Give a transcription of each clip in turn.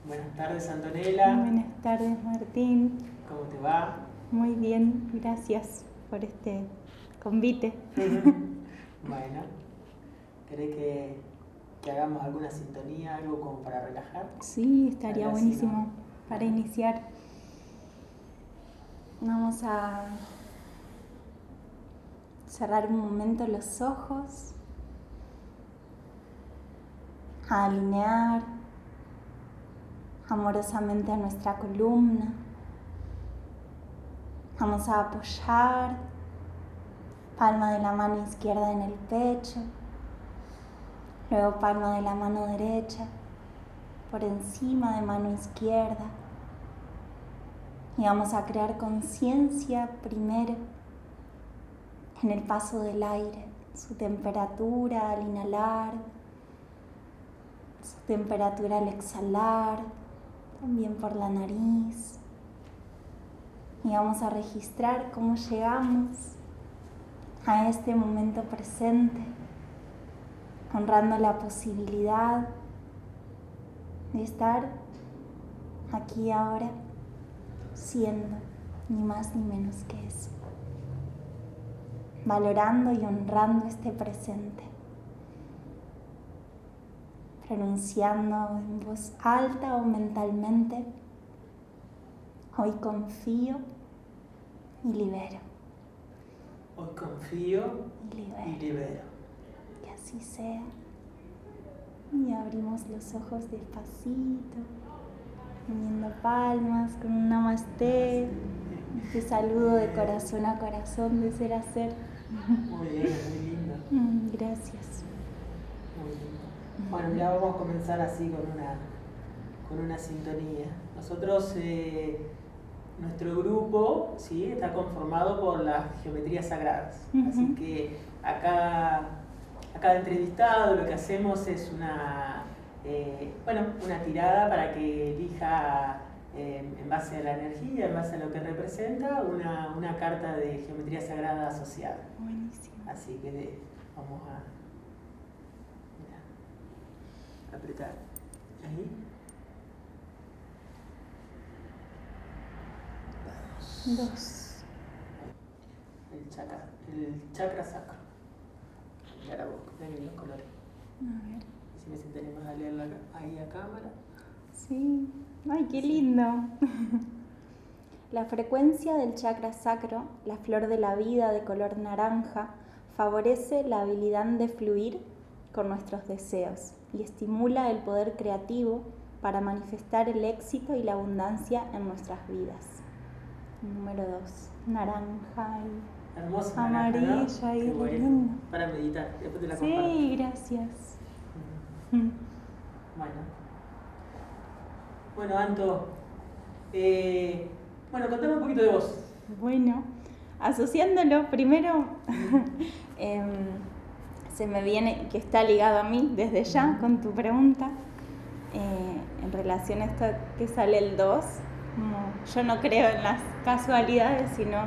Buenas tardes, Antonella. Buenas tardes, Martín. ¿Cómo te va? Muy bien, gracias por este convite. Bueno, ¿querés que hagamos alguna sintonía, algo como para relajar? Sí, estaría Algo así, buenísimo ¿no? para iniciar. Vamos a cerrar un momento los ojos, a alinear amorosamente a nuestra columna. Vamos a apoyar palma de la mano izquierda en el pecho, luego palma de la mano derecha por encima de mano izquierda, y vamos a crear conciencia primero en el paso del aire, su temperatura al inhalar, su temperatura al exhalar, también por la nariz. Y vamos a registrar cómo llegamos a este momento presente, honrando la posibilidad de estar aquí ahora, siendo ni más ni menos que eso, valorando y honrando este presente, pronunciando en voz alta o mentalmente: hoy confío y libero. Hoy confío Y libero. y libero. Que así sea. Y abrimos los ojos despacito, uniendo palmas con un namaste. Este saludo de corazón a corazón, de ser a ser. Muy bien, muy lindo. Gracias. Muy lindo. Bueno, ya vamos a comenzar así con una sintonía. Nosotros, nuestro grupo, ¿sí?, está conformado por las geometrías sagradas. Así que a cada entrevistado lo que hacemos es una tirada para que elija, en base a la energía, en base a lo que representa, una carta de geometría sagrada asociada. Buenísimo. Así que vamos a apretar ahí. Dos. El chakra sacro. Y ahora vos, ven los colores. A ver. Si me sentaremos a leerla ahí a cámara. Sí. Ay, qué lindo. La frecuencia del chakra sacro, la flor de la vida de color naranja, favorece la habilidad de fluir con nuestros deseos y estimula el poder creativo para manifestar el éxito y la abundancia en nuestras vidas. Número 2, naranja y Hermosa amarilla, naranja, ¿no? y Qué re bueno. lindo. Para meditar, después te la comparto. Sí, gracias. Bueno, Anto, contame un poquito de vos. Bueno, asociándolo primero, se me viene que está ligado a mí desde ya con tu pregunta, en relación a esto que sale el 2. Yo no creo en las casualidades, sino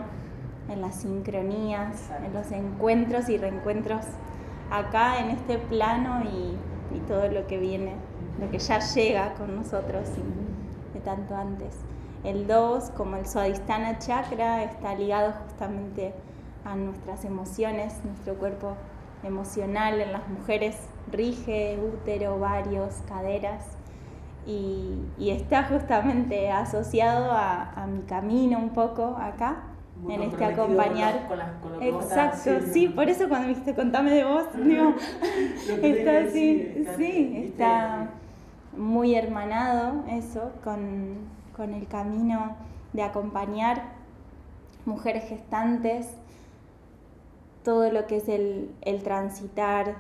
en las sincronías. Exacto. En los encuentros y reencuentros acá en este plano y todo lo que viene, lo que ya llega con nosotros y de tanto antes. El 2, como el Swadhisthana Chakra, está ligado justamente a nuestras emociones, nuestro cuerpo emocional. En las mujeres rige útero, ovarios, caderas, y está justamente asociado a mi camino un poco acá, muy en este acompañar. Con lo que exacto, sí, por eso cuando me dijiste contame de vos, digo, está así, sí, está muy hermanado eso con el camino de acompañar mujeres gestantes, todo lo que es el transitar,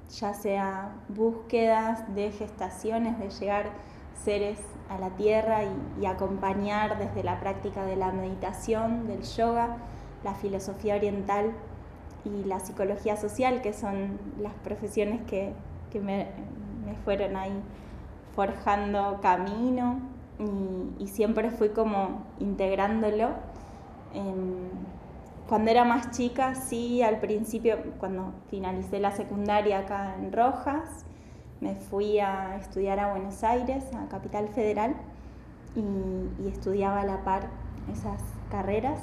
ya sea búsquedas de gestaciones, de llegar seres a la tierra y acompañar desde la práctica de la meditación, del yoga, la filosofía oriental y la psicología social, que son las profesiones que me fueron ahí forjando camino, y siempre fui como integrándolo. Cuando era más chica, sí, al principio, cuando finalicé la secundaria acá en Rojas, me fui a estudiar a Buenos Aires, a Capital Federal, y estudiaba a la par esas carreras.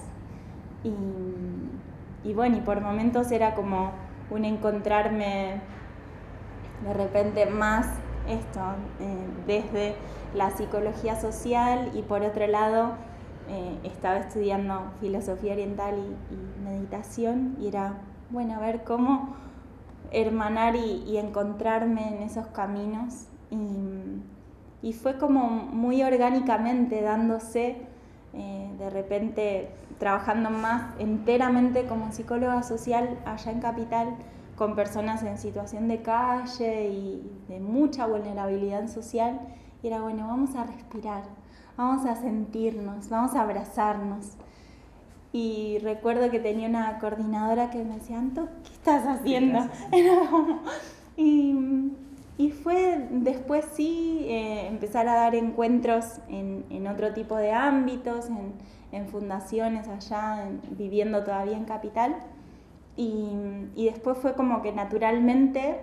Y bueno, y por momentos era como un encontrarme de repente más esto, desde la psicología social, y por otro lado estaba estudiando filosofía oriental y meditación, y era, bueno, a ver cómo hermanar y encontrarme en esos caminos, y fue como muy orgánicamente dándose, de repente trabajando más enteramente como psicóloga social allá en Capital, con personas en situación de calle y de mucha vulnerabilidad social, y era, bueno, vamos a respirar, vamos a sentirnos, vamos a abrazarnos. Y recuerdo que tenía una coordinadora que me decía, Anto, ¿qué estás haciendo? Y fue después sí empezar a dar encuentros en otro tipo de ámbitos, en fundaciones allá, viviendo todavía en Capital. Y después fue como que naturalmente,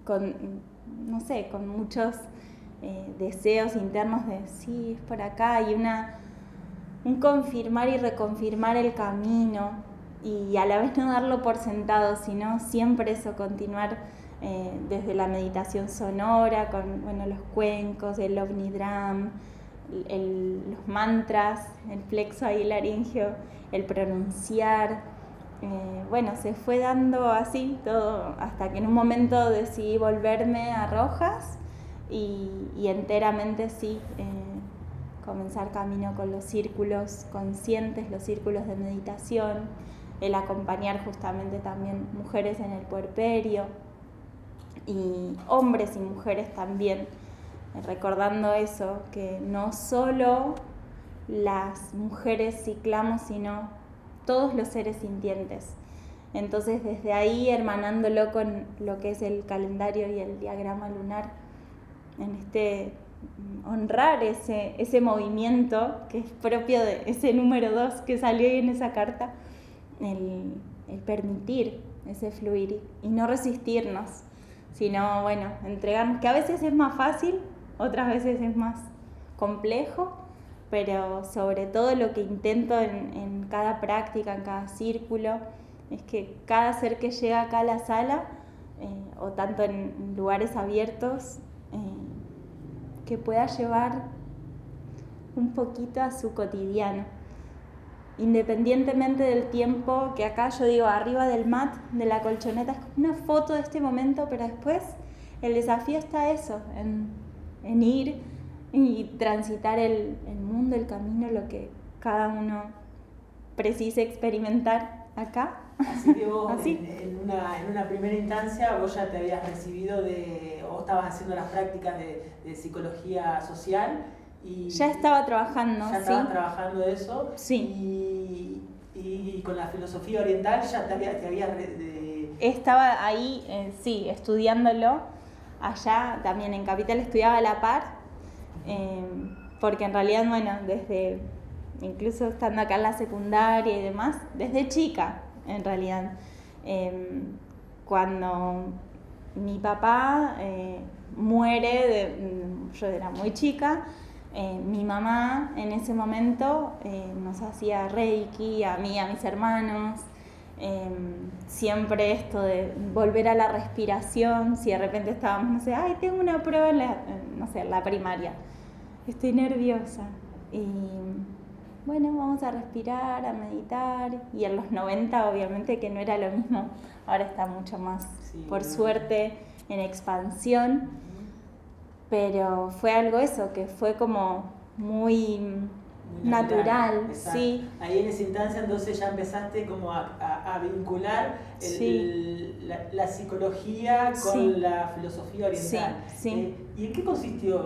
con muchos deseos internos de sí, es por acá, y un confirmar y reconfirmar el camino, y a la vez no darlo por sentado, sino siempre eso, continuar desde la meditación sonora, con los cuencos, el Omnidram, los mantras, el plexo ahí laríngeo, el pronunciar. Se fue dando así todo, hasta que en un momento decidí volverme a Rojas y enteramente sí, comenzar camino con los círculos conscientes, los círculos de meditación, el acompañar justamente también mujeres en el puerperio, y hombres y mujeres también, recordando eso, que no solo las mujeres ciclamos, sino todos los seres sintientes. Entonces desde ahí, hermanándolo con lo que es el calendario y el diagrama lunar, en honrar ese movimiento que es propio de ese número 2 que salió ahí en esa carta, el permitir ese fluir y no resistirnos, sino entregarnos, que a veces es más fácil, otras veces es más complejo, pero sobre todo lo que intento en cada práctica, en cada círculo, es que cada ser que llega acá a la sala, o tanto en lugares abiertos, que pueda llevar un poquito a su cotidiano, independientemente del tiempo, que acá yo digo, arriba del mat, de la colchoneta, es como una foto de este momento, pero después el desafío está eso, en ir y transitar el mundo, el camino, lo que cada uno precise experimentar acá. Así que vos, en una primera instancia, vos ya te habías recibido o estabas haciendo las prácticas de psicología social. Ya estaba trabajando, ya estabas trabajando de eso. Sí. Y con la filosofía oriental ya te habías Estaba ahí, sí, estudiándolo. Allá también en Capital estudiaba a la par, porque en realidad, desde, incluso estando acá en la secundaria y demás, desde chica, en realidad, cuando mi papá muere, yo era muy chica, mi mamá en ese momento nos hacía reiki a mí y a mis hermanos, siempre esto de volver a la respiración. Si de repente estábamos, tengo una prueba en la primaria, estoy nerviosa, y vamos a respirar, a meditar. Y en los 90 obviamente que no era lo mismo, ahora está mucho más, por suerte, en expansión. Pero fue algo eso, que fue como muy natural, sí. Ahí en esa instancia entonces ya empezaste como a vincular la psicología con la filosofía oriental. Sí. ¿Y en qué consistió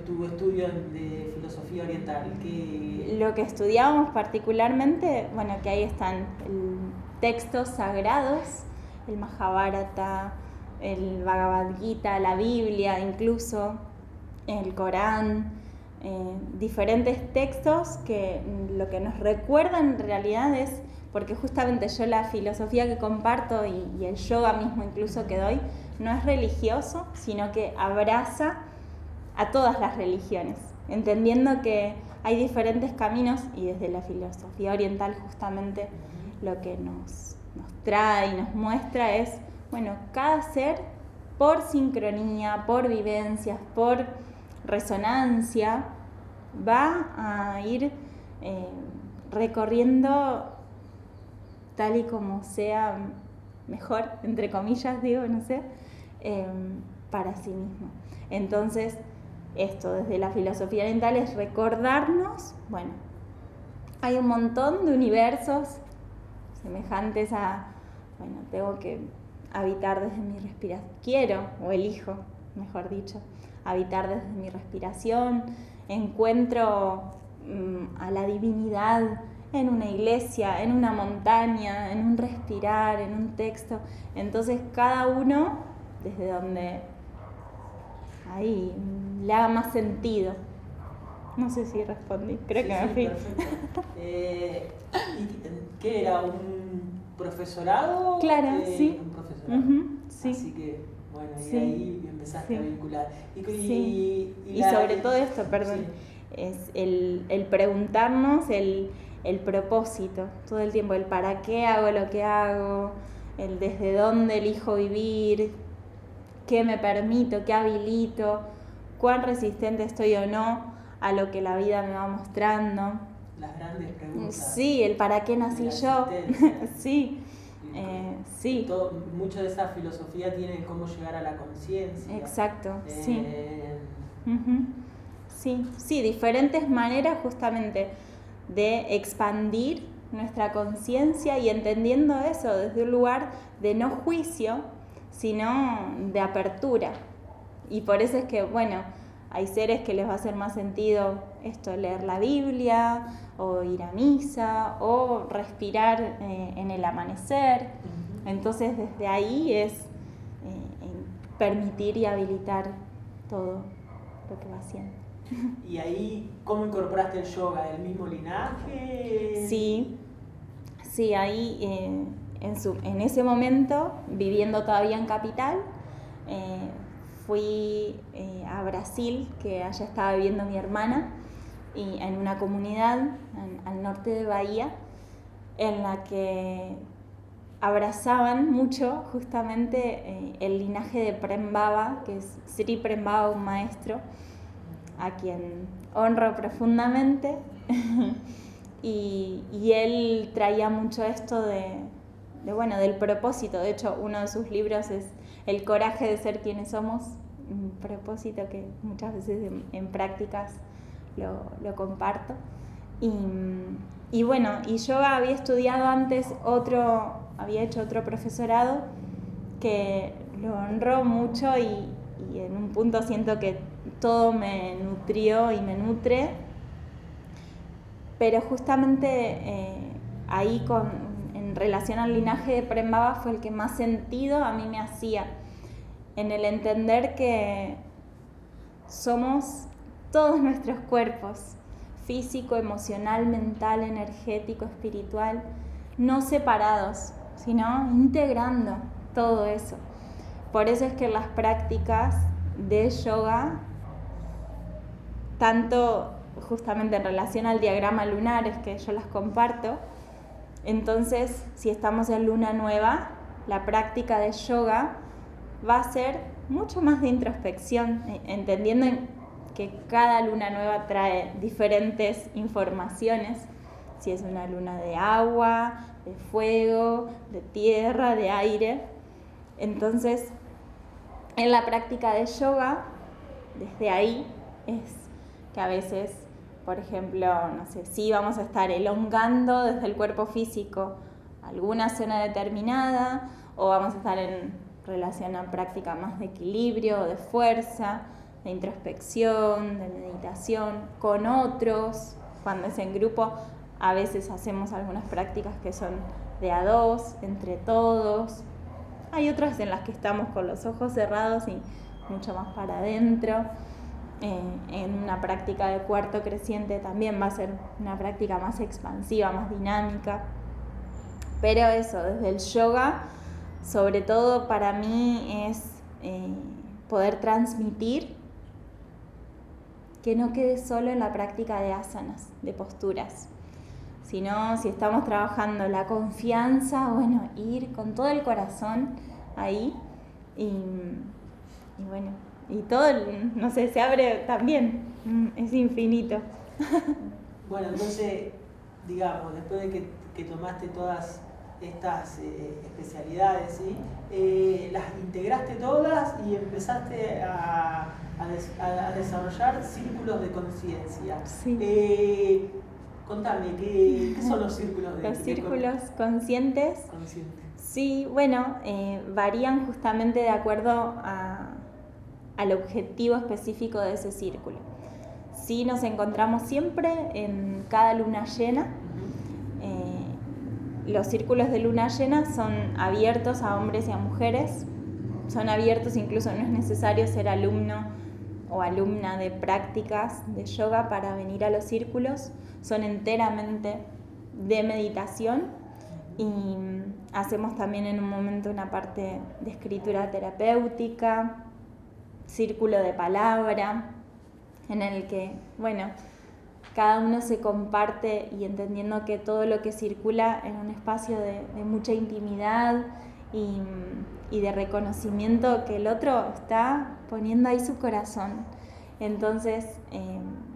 tu estudio de filosofía oriental? Lo que estudiábamos particularmente, que ahí están textos sagrados, el Mahabharata, el Bhagavad Gita, la Biblia incluso, el Corán, diferentes textos que lo que nos recuerdan en realidad es, porque justamente yo la filosofía que comparto y el yoga mismo incluso que doy, no es religioso, sino que abraza a todas las religiones, entendiendo que hay diferentes caminos, y desde la filosofía oriental justamente lo que nos trae y nos muestra es, bueno, cada ser por sincronía, por vivencias, por resonancia, va a ir recorriendo tal y como sea mejor, entre comillas digo, no sé, para sí mismo. Entonces, esto desde la filosofía oriental es recordarnos, bueno, hay un montón de universos semejantes a, bueno, tengo que habitar desde mi respiración, quiero o elijo, mejor dicho, habitar desde mi respiración, encuentro a la divinidad en una iglesia, en una montaña, en un respirar, en un texto. Entonces cada uno, desde donde ahí le haga más sentido. No sé si respondí, creo que me fui. Perfecto. ¿Y qué era? ¿Un profesorado? Claro, sí. Un profesorado. Sí. Así que, bueno, y sí. ahí empezaste a vincular. Y sobre todo esto, perdón, es el preguntarnos el propósito, todo el tiempo, el para qué hago lo que hago, el desde dónde elijo vivir, qué me permito, qué habilito, cuán resistente estoy o no a lo que la vida me va mostrando. Las grandes preguntas. Sí, el para qué nací yo. Sí. Sí. Mucho de esa filosofía tiene cómo llegar a la conciencia. Exacto, sí. Sí, diferentes maneras justamente de expandir nuestra conciencia y entendiendo eso desde un lugar de no juicio, sino de apertura. Y por eso es que, bueno, hay seres que les va a hacer más sentido esto, leer la Biblia, o ir a misa, o respirar en el amanecer. Entonces desde ahí es permitir y habilitar todo lo que va haciendo. ¿Y ahí cómo incorporaste el yoga? ¿El mismo linaje? Sí, ahí en ese momento, viviendo todavía en Capital, fui a Brasil, que allá estaba viviendo mi hermana, y en una comunidad al norte de Bahía, en la que abrazaban mucho justamente el linaje de Prem Baba, que es Sri Prem Baba, un maestro a quien honro profundamente. y él traía mucho esto bueno, del propósito. De hecho, uno de sus libros es El coraje de ser quienes somos, un propósito que muchas veces en prácticas lo comparto. Y bueno, y yo había estudiado antes había hecho otro profesorado que lo honró mucho y en un punto siento que todo me nutrió y me nutre, pero justamente ahí en relación al linaje de Prem Baba fue el que más sentido a mí me hacía, en el entender que somos todos nuestros cuerpos, físico, emocional, mental, energético, espiritual, no separados, sino integrando todo eso. Por eso es que las prácticas de yoga, tanto justamente en relación al diagrama lunar, es que yo las comparto. Entonces, si estamos en luna nueva, la práctica de yoga va a ser mucho más de introspección, entendiendo que cada luna nueva trae diferentes informaciones, si es una luna de agua, de fuego, de tierra, de aire. Entonces, en la práctica de yoga, desde ahí es que a veces, por ejemplo, no sé, sí vamos a estar elongando desde el cuerpo físico alguna zona determinada, o vamos a estar en relación a práctica más de equilibrio, de fuerza, de introspección, de meditación, con otros. Cuando es en grupo, a veces hacemos algunas prácticas que son de a dos, entre todos. Hay otras en las que estamos con los ojos cerrados y mucho más para adentro. En una práctica de cuarto creciente también va a ser una práctica más expansiva, más dinámica. Pero eso, desde el yoga, sobre todo para mí es poder transmitir, que no quede solo en la práctica de asanas, de posturas, sino si estamos trabajando la confianza, bueno, ir con todo el corazón ahí y bueno, y todo, no sé, se abre también, es infinito. Bueno, entonces, digamos, después de que tomaste todas estas especialidades, ¿sí? Las integraste todas y empezaste a desarrollar círculos de conciencia. Sí. Contame, ¿qué son los círculos de Los círculos conscientes? Sí, bueno, varían justamente de acuerdo al objetivo específico de ese círculo. Sí, nos encontramos siempre en cada luna llena. Los círculos de luna llena son abiertos a hombres y a mujeres. Son abiertos, incluso no es necesario ser alumno o alumna de prácticas de yoga para venir a los círculos. Son enteramente de meditación y hacemos también en un momento una parte de escritura terapéutica, círculo de palabra, en el que, bueno, cada uno se comparte y entendiendo que todo lo que circula en un espacio de mucha intimidad y de reconocimiento que el otro está poniendo ahí su corazón. Entonces,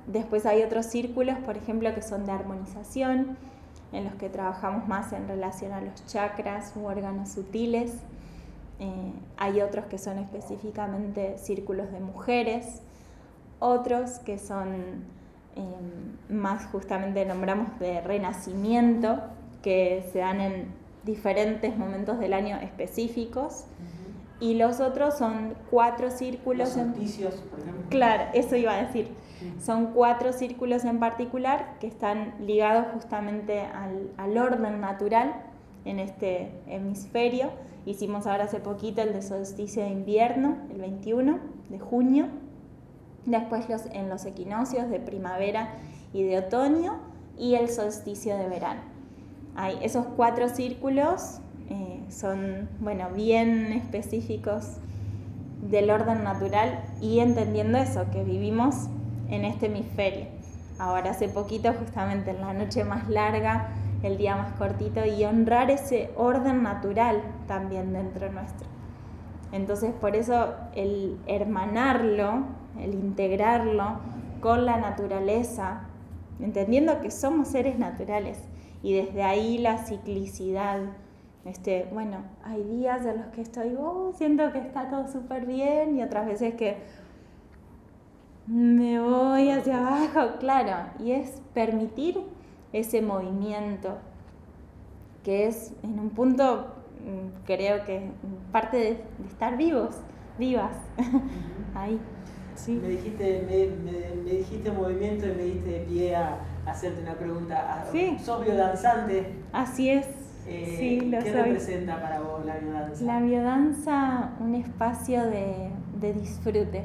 después hay otros círculos, por ejemplo, que son de armonización, en los que trabajamos más en relación a los chakras u órganos sutiles. Hay otros que son específicamente círculos de mujeres, otros que son más justamente nombramos de renacimiento, que se dan en diferentes momentos del año específicos. Y los otros son 4 círculos. Los solsticios, por ejemplo. Claro, eso iba a decir. Son 4 círculos en particular que están ligados justamente al orden natural en este hemisferio. Hicimos ahora hace poquito el de solsticio de invierno, el 21 de junio. Después en los equinoccios de primavera y de otoño y el solsticio de verano. Esos 4 círculos son, bueno, bien específicos del orden natural y entendiendo eso, que vivimos en este hemisferio. Ahora hace poquito, justamente en la noche más larga, el día más cortito, y honrar ese orden natural también dentro nuestro. Entonces, por eso el hermanarlo, el integrarlo con la naturaleza, entendiendo que somos seres naturales, y desde ahí la ciclicidad. Bueno, hay días en los que estoy, siento que está todo súper bien, y otras veces que me voy hacia abajo, claro, y es permitir ese movimiento, que es en un punto, creo que parte de estar vivas. Ahí, sí. Me dijiste movimiento y me diste pie a hacerte una pregunta. Sí. ¿Sos biodanzante? Así es. Sí, lo ¿Qué soy. representa para vos la biodanza? La biodanza, un espacio de disfrute.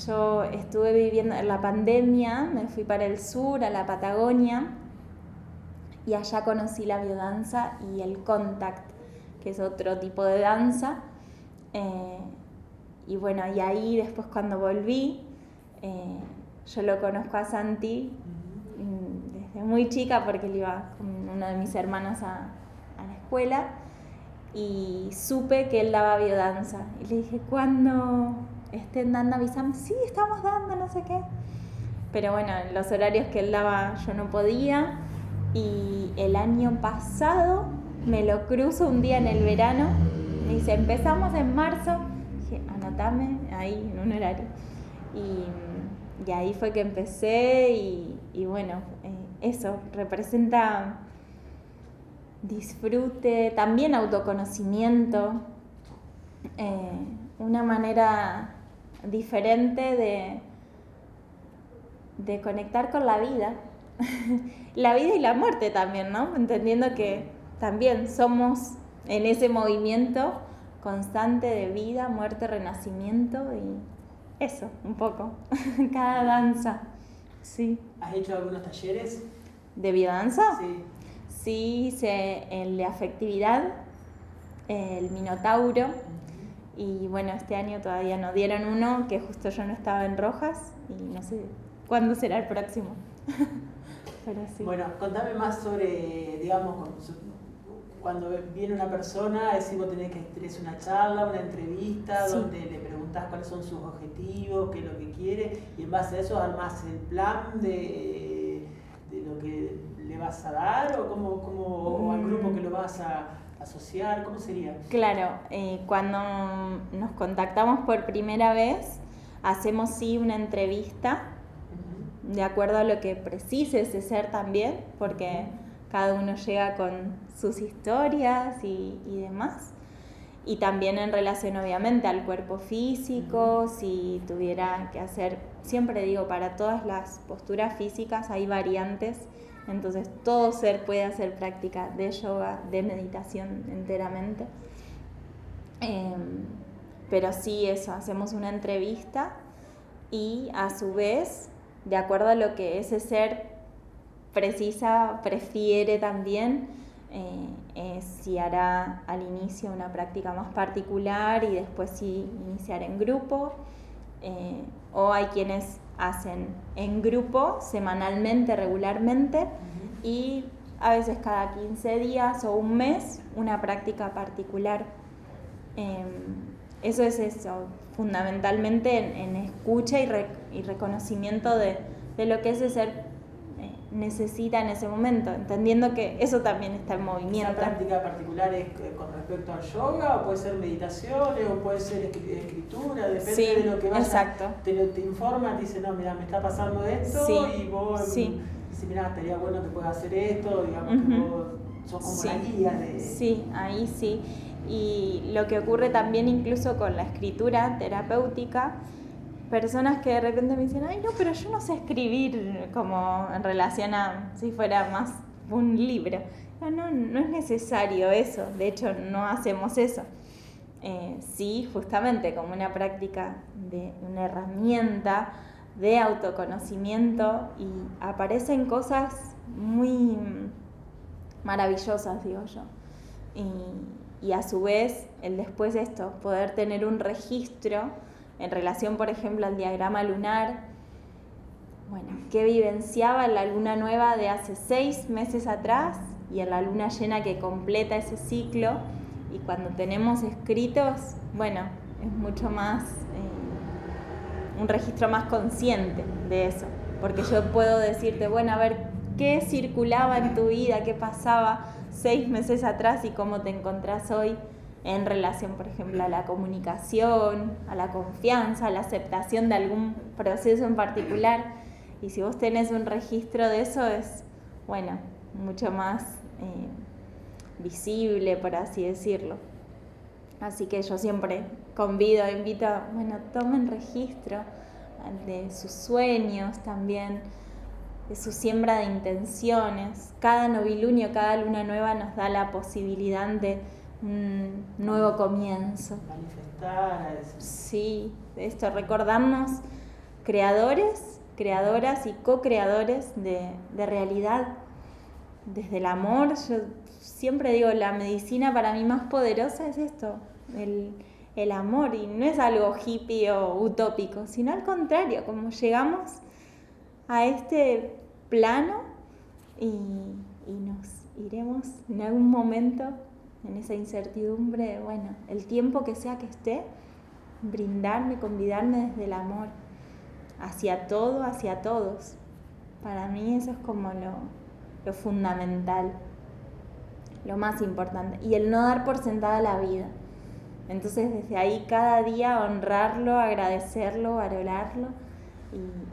Yo estuve viviendo en la pandemia, me fui para el sur, a la Patagonia, y allá conocí la biodanza y el contact, que es otro tipo de danza. Y bueno, y ahí después cuando volví, yo lo conozco a Santi desde muy chica, porque él iba con uno de mis hermanos a la escuela, y supe que él daba biodanza. Y le dije, ¿cuándo estén dando avísame? Sí, estamos dando, no sé qué. Pero bueno, en los horarios que él daba yo no podía. Y el año pasado me lo cruzo un día en el verano. Me dice, empezamos en marzo. Dije, anotame ahí en un horario. Y ahí fue que empecé y bueno, eso representa disfrute, también autoconocimiento, una manera diferente de conectar con la vida. La vida y la muerte también, ¿no? Entendiendo que también somos en ese movimiento constante de vida, muerte, renacimiento y eso, un poco, cada danza, sí. ¿Has hecho algunos talleres? ¿De biodanza? Sí. Sí, hice el de afectividad, el Minotauro, Y bueno, este año todavía no dieron uno, que justo yo no estaba en Rojas y no sé cuándo será el próximo. Pero sí. Bueno, contame más sobre, digamos, cuando viene una persona, es decir, vos tenés una charla, una entrevista, Sí. donde le preguntás cuáles son sus objetivos, qué es lo que quiere, y en base a eso armás el plan de lo que le vas a dar, o o al grupo que lo vas a asociar, ¿cómo sería? Claro, cuando nos contactamos por primera vez, hacemos sí una entrevista, de acuerdo a lo que precise ese ser también, porque cada uno llega con sus historias y demás. Y también en relación obviamente al cuerpo físico, si tuviera que hacer, siempre digo, para todas las posturas físicas hay variantes, entonces todo ser puede hacer práctica de yoga, de meditación enteramente. Pero sí eso, hacemos una entrevista y a su vez, de acuerdo a lo que ese ser prefiere también, si hará al inicio una práctica más particular y después sí iniciar en grupo, o hay quienes hacen en grupo semanalmente, regularmente, y a veces cada 15 días o un mes una práctica particular. Eso es eso, fundamentalmente en escucha y reconocimiento de lo que ese ser necesita en ese momento, entendiendo que eso también está en movimiento. ¿Esa práctica particular es con respecto al yoga, o puede ser meditaciones, o puede ser escritura? Depende de lo que vaya. Exacto. Te informa, te dice, no, mira, me está pasando esto, y vos dices, mira, estaría bueno que puedas hacer esto, digamos que vos sos como la guía de... Sí, ahí sí. Y lo que ocurre también incluso con la escritura terapéutica, personas que de repente me dicen, ay no, pero yo no sé escribir, como en relación a si fuera más un libro. No es necesario eso, de hecho no hacemos eso. Sí, justamente como una práctica de una herramienta de autoconocimiento, y aparecen cosas muy maravillosas, digo yo. Y a su vez, el después de esto, poder tener un registro en relación, por ejemplo, al diagrama lunar, bueno, qué vivenciaba en la luna nueva de hace 6 meses atrás y en la luna llena que completa ese ciclo, y cuando tenemos escritos, bueno, es mucho más, un registro más consciente de eso, porque yo puedo decirte, bueno, a ver, ¿qué circulaba en tu vida, qué pasaba 6 meses atrás y cómo te encontrás hoy en relación, por ejemplo, a la comunicación, a la confianza, a la aceptación de algún proceso en particular? Y si vos tenés un registro de eso, es, bueno, mucho más visible, por así decirlo. Así que yo siempre invito, bueno, tomen registro de sus sueños también, de su siembra de intenciones. Cada novilunio, cada luna nueva nos da la posibilidad de un nuevo comienzo. Manifestar. Sí, esto, recordarnos creadores, creadoras y co-creadores de realidad. Desde el amor, yo siempre digo, la medicina para mí más poderosa es esto, el amor, y no es algo hippie o utópico, sino al contrario, como llegamos a este plano y nos iremos en algún momento en esa incertidumbre, bueno, el tiempo que sea que esté, brindarme, convidarme desde el amor hacia todo, hacia todos. Para mí eso es como lo fundamental, lo más importante, y el no dar por sentada la vida. Entonces desde ahí cada día honrarlo, agradecerlo, valorarlo,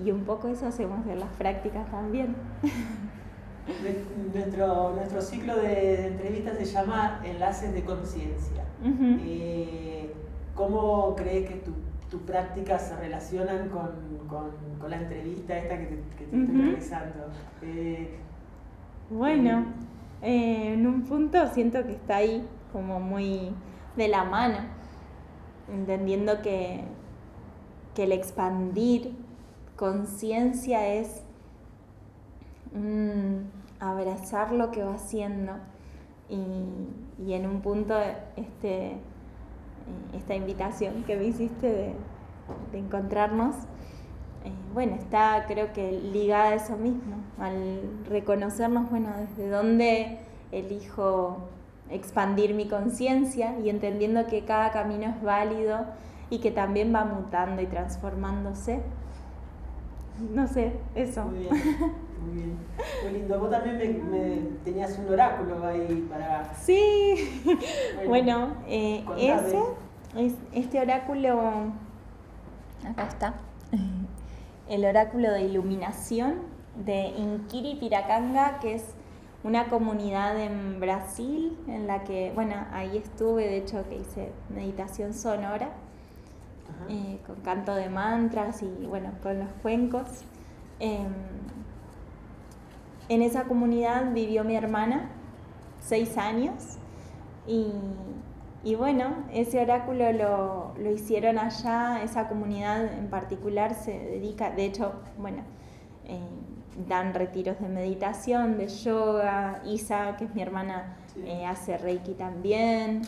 y un poco eso hacemos en las prácticas también. Nuestro ciclo de entrevistas se llama Enlaces de Conciencia. ¿Cómo crees que tus prácticas se relacionan con la entrevista esta que te estoy realizando? Bueno, en un punto siento que está ahí como muy de la mano, entendiendo que el expandir conciencia es abrazar lo que va haciendo, y en un punto esta invitación que me hiciste de encontrarnos. Bueno, está creo que ligada a eso mismo, al reconocernos, bueno, desde dónde elijo expandir mi conciencia y entendiendo que cada camino es válido y que también va mutando y transformándose. No sé, eso. Muy bien, muy bien. Muy lindo. Vos también me tenías un oráculo ahí para... Sí, bueno, este oráculo, acá está, el oráculo de iluminación de Inquiri Piracanga, que es una comunidad en Brasil en la que, bueno, ahí estuve, de hecho que hice meditación sonora, con canto de mantras y bueno, con los cuencos. En esa comunidad vivió mi hermana 6 años y bueno, ese oráculo lo hicieron allá. Esa comunidad en particular se dedica, de hecho, bueno, dan retiros de meditación, de yoga. Isa, que es mi hermana, sí, hace reiki también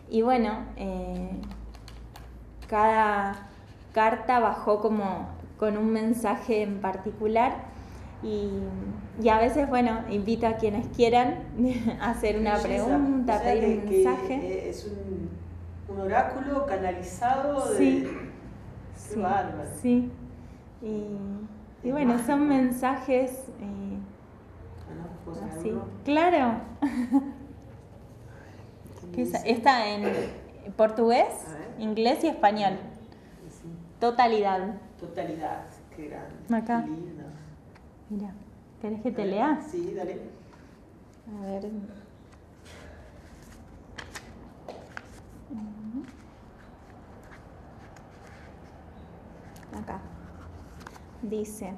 y bueno, cada carta bajó como con un mensaje en particular y a veces, bueno, invito a quienes quieran a hacer una pregunta, pedir un mensaje. Es un oráculo canalizado de... Sí. Qué bárbaro. Sí. Y bueno, mágico. Son mensajes así. Claro. Está en portugués, inglés y español. Sí. Totalidad. Totalidad, qué grande. Acá. Qué lindo. Mira, ¿querés que te lea? Sí, dale. A ver. Acá. Dice: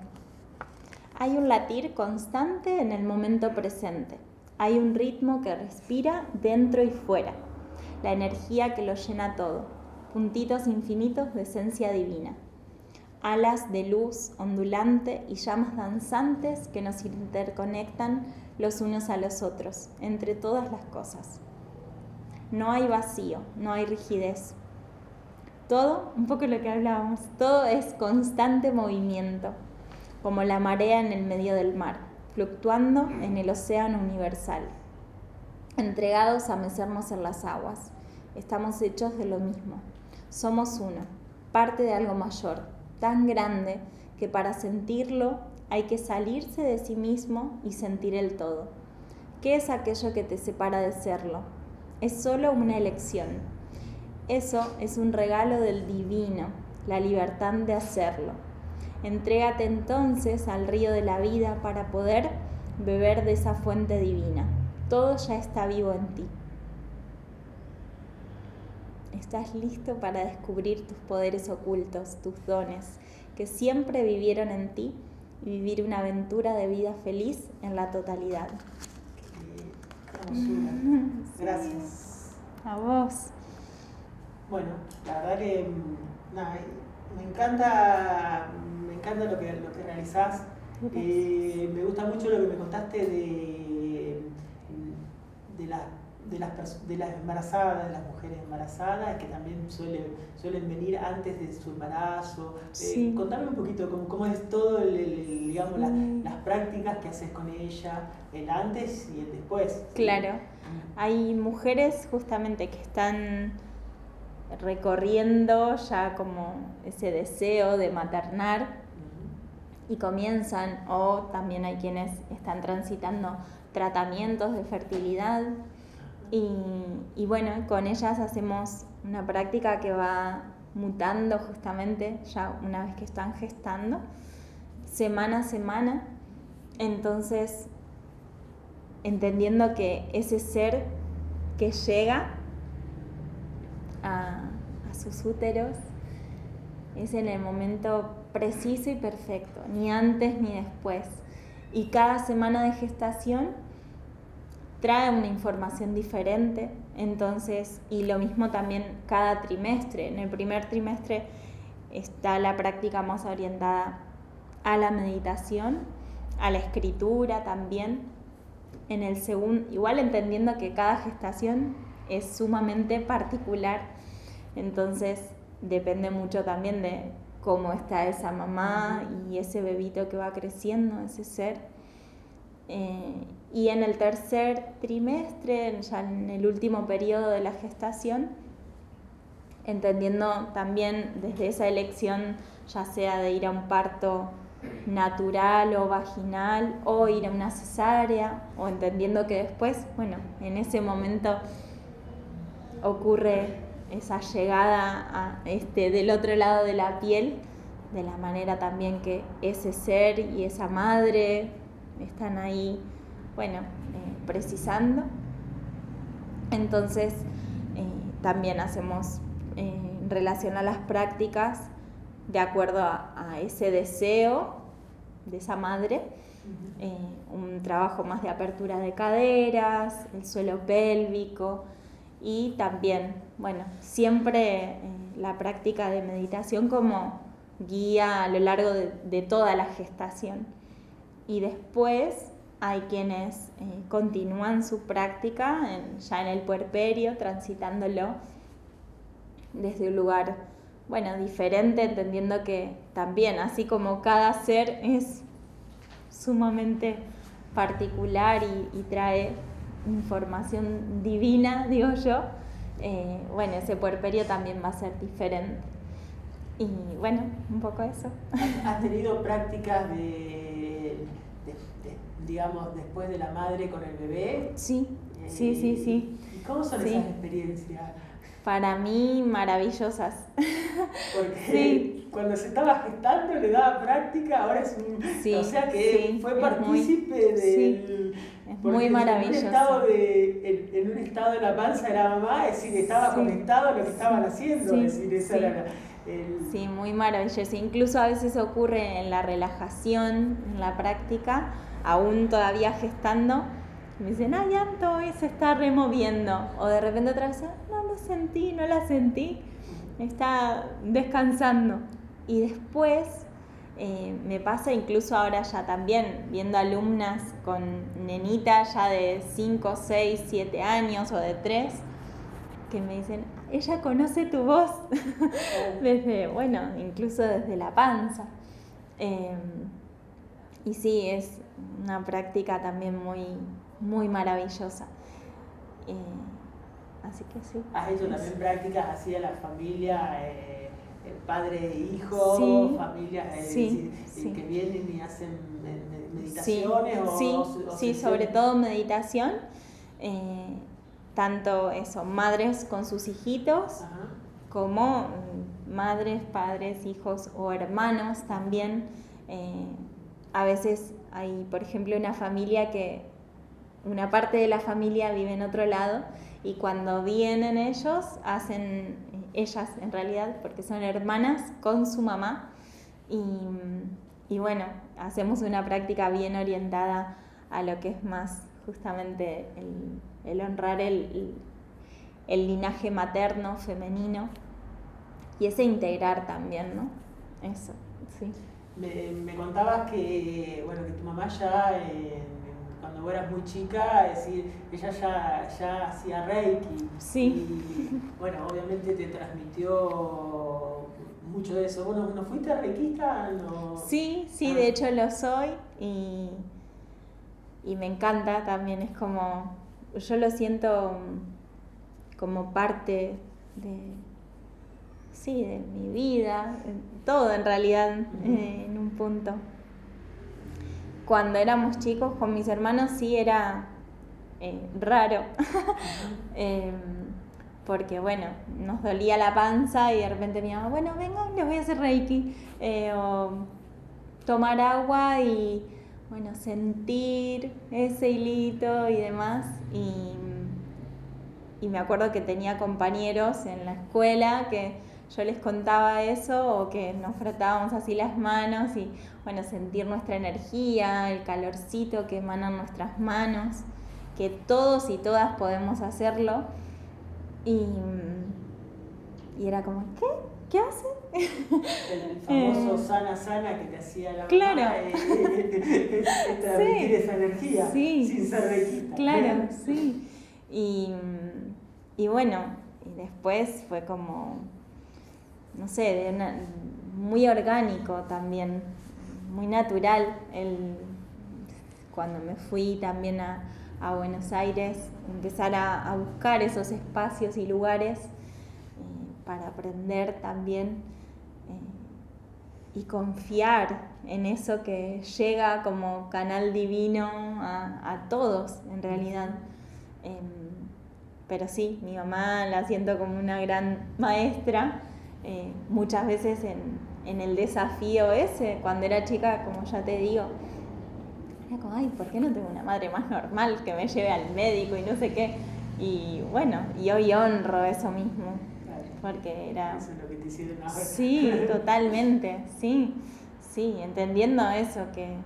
hay un latir constante en el momento presente. Hay un ritmo que respira dentro y fuera. La energía que lo llena todo. Puntitos infinitos de esencia divina. Alas de luz ondulante y llamas danzantes que nos interconectan los unos a los otros, entre todas las cosas. No hay vacío, no hay rigidez. Todo, un poco lo que hablábamos, todo es constante movimiento, como la marea en el medio del mar, fluctuando en el océano universal. Entregados a mecernos en las aguas, estamos hechos de lo mismo. Somos uno, parte de algo mayor, tan grande que para sentirlo hay que salirse de sí mismo y sentir el todo. ¿Qué es aquello que te separa de serlo? Es solo una elección. Eso es un regalo del divino, la libertad de hacerlo. Entrégate entonces al río de la vida para poder beber de esa fuente divina. Todo ya está vivo en ti. Estás listo para descubrir tus poderes ocultos, tus dones, que siempre vivieron en ti y vivir una aventura de vida feliz en la totalidad. Qué hermosura. Gracias. A vos. Bueno, la verdad que nada, me encanta lo que realizás. Me gusta mucho lo que me contaste de las embarazadas, de las mujeres embarazadas, que también suelen venir antes de su embarazo. Sí. Contame un poquito cómo es todo, digamos, las prácticas que haces con ella, el antes y el después. Claro. Hay mujeres justamente que están recorriendo ya como ese deseo de maternar y comienzan, o también hay quienes están transitando tratamientos de fertilidad y bueno, con ellas hacemos una práctica que va mutando justamente ya una vez que están gestando, semana a semana. Entonces, entendiendo que ese ser que llega a sus úteros es en el momento preciso y perfecto, ni antes ni después. Y cada semana de gestación trae una información diferente, entonces, y lo mismo también cada trimestre. En el primer trimestre está la práctica más orientada a la meditación, a la escritura también. En el segundo, igual entendiendo que cada gestación es sumamente particular. Entonces depende mucho también de cómo está esa mamá y ese bebito que va creciendo, ese ser. Y en el tercer trimestre, ya en el último periodo de la gestación, entendiendo también desde esa elección, ya sea de ir a un parto natural o vaginal o ir a una cesárea, o entendiendo que después, bueno, en ese momento ocurre esa llegada del otro lado de la piel, de la manera también que ese ser y esa madre están ahí, bueno, precisando. Entonces también hacemos en relación a las prácticas de acuerdo a ese deseo de esa madre, un trabajo más de apertura de caderas, el suelo pélvico y también, bueno, siempre la práctica de meditación como guía a lo largo de toda la gestación. Y después hay quienes continúan su práctica ya en el puerperio, transitándolo desde un lugar, bueno, diferente, entendiendo que también, así como cada ser es sumamente particular y trae información divina, digo yo, bueno, ese puerperio también va a ser diferente. Y bueno, un poco eso. ¿Has tenido prácticas digamos, después de la madre con el bebé? Sí, sí. ¿Y cómo son esas experiencias? Para mí, maravillosas. Porque cuando se estaba gestando le daba práctica, ahora es un... o sea que fue partícipe del... Sí, es muy maravilloso. En un estado de la panza de la mamá, es decir, estaba conectado a lo que estaban haciendo, es decir, esa era Sí, muy maravilloso. Incluso a veces ocurre en la relajación, en la práctica, aún todavía gestando, me dicen, ay, Anto, hoy se está removiendo. O de repente otra vez, no la sentí, está descansando. Y después me pasa incluso ahora ya también, viendo alumnas con nenitas ya de 5, 6, 7 años o de 3, que me dicen, ella conoce tu voz, incluso desde la panza. Y sí, es una práctica también muy, muy maravillosa. Así que sí. ¿Has hecho también prácticas así a la familia, padre e hijo, familias que vienen y hacen meditaciones? Sí, sobre todo meditación. Tanto eso, madres con sus hijitos, como madres, padres, hijos o hermanos también. A veces hay, por ejemplo, una familia que una parte de la familia vive en otro lado y cuando vienen ellos, ellas en realidad, porque son hermanas, con su mamá y bueno, hacemos una práctica bien orientada a lo que es más justamente el honrar el linaje materno, femenino y ese integrar también, ¿no? Eso, sí. Me contabas que tu mamá ya, cuando vos eras muy chica, es decir, ella ya hacía Reiki. Sí. Y bueno, obviamente te transmitió mucho de eso. Bueno, ¿no fuiste reikista? ¿No? Sí, de hecho lo soy y me encanta también, es como, yo lo siento como parte de mi vida, todo en realidad, en un punto. Cuando éramos chicos con mis hermanos sí era raro, porque bueno, nos dolía la panza y de repente mi mamá, bueno, vengan, les voy a hacer Reiki, o tomar agua y bueno, sentir ese hilito y demás. Y me acuerdo que tenía compañeros en la escuela que yo les contaba eso o que nos frotábamos así las manos y bueno, sentir nuestra energía, el calorcito que emanan nuestras manos, que todos y todas podemos hacerlo. Y era como, ¿qué hacen? El famoso sana que te hacía la claro. mamá, transmitir esa energía sin ser reikista. Claro, sí. y bueno, y después fue como, no sé, muy orgánico también, muy natural. Cuando me fui también a Buenos Aires, empezar a buscar esos espacios y lugares para aprender también y confiar en eso que llega como canal divino a todos en realidad. Pero sí, mi mamá la siento como una gran maestra, muchas veces en el desafío ese, cuando era chica, como ya te digo, era como, ay, ¿por qué no tengo una madre más normal que me lleve al médico y no sé qué? Y bueno, y hoy honro eso mismo, porque era... Eso es lo que te hicieron ahora. Sí, totalmente, sí, entendiendo eso, que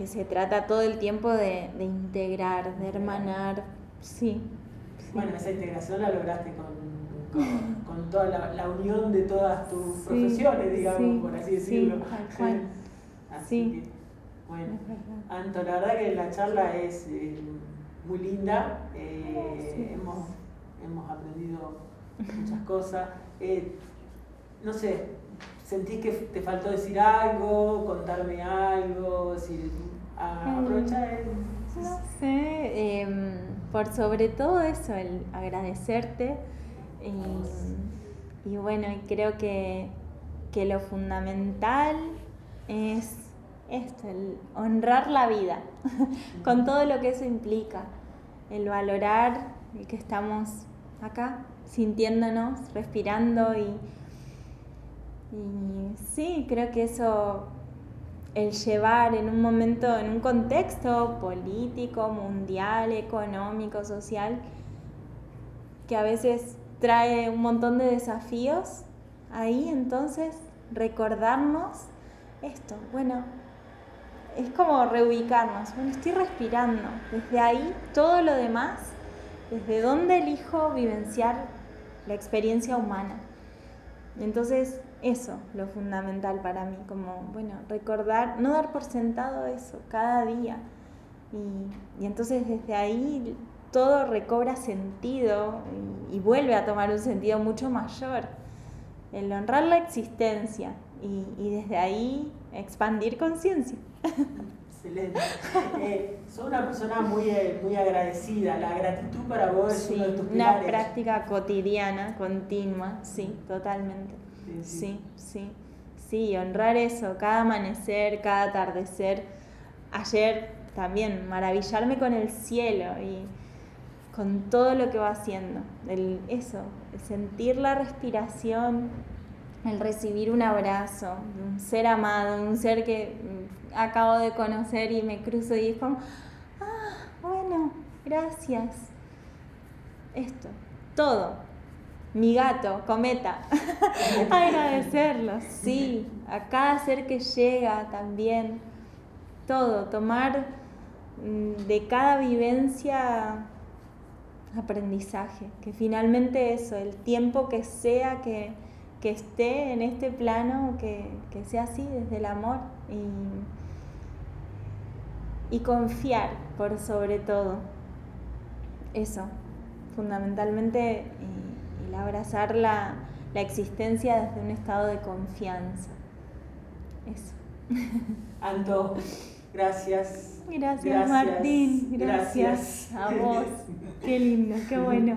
se trata todo el tiempo de integrar, de hermanar, sí. Bueno, esa integración la lograste con toda la unión de todas tus profesiones, digamos, por así decirlo. Sí, tal cual. Así que, bueno, Anto, la verdad que la charla es muy linda, hemos aprendido muchas cosas. No sé, ¿sentís que te faltó decir algo, contarme algo? Aprovechar no sé, por sobre todo eso, el agradecerte y bueno, y creo que lo fundamental es esto, el honrar la vida con todo lo que eso implica, el valorar el que estamos acá sintiéndonos, respirando y sí, creo que eso, el llevar en un momento, en un contexto político, mundial, económico, social, que a veces trae un montón de desafíos, ahí entonces recordarnos esto, bueno, es como reubicarnos, bueno, estoy respirando, desde ahí todo lo demás, desde dónde elijo vivenciar la experiencia humana. Entonces, eso, lo fundamental para mí, como, bueno, recordar, no dar por sentado eso cada día. Y entonces desde ahí todo recobra sentido y vuelve a tomar un sentido mucho mayor. El honrar la existencia y desde ahí expandir conciencia. Excelente. Sos una persona muy agradecida. La gratitud para vos es uno de tus pilares. Una práctica cotidiana, continua, sí, totalmente. Sí, honrar eso, cada amanecer, cada atardecer. Ayer también, maravillarme con el cielo y con todo lo que va haciendo. El sentir la respiración, el recibir un abrazo de un ser amado, un ser que acabo de conocer y me cruzo y es como, bueno, gracias. Esto, todo. Mi gato, Cometa, agradecerlo, sí, a cada ser que llega también, todo, tomar de cada vivencia aprendizaje, que finalmente eso, el tiempo que sea que esté en este plano, que sea así, desde el amor y confiar por sobre todo, eso, fundamentalmente el abrazar la existencia desde un estado de confianza, eso. Anto, gracias. Gracias Martín, gracias a vos, qué lindo, qué bueno.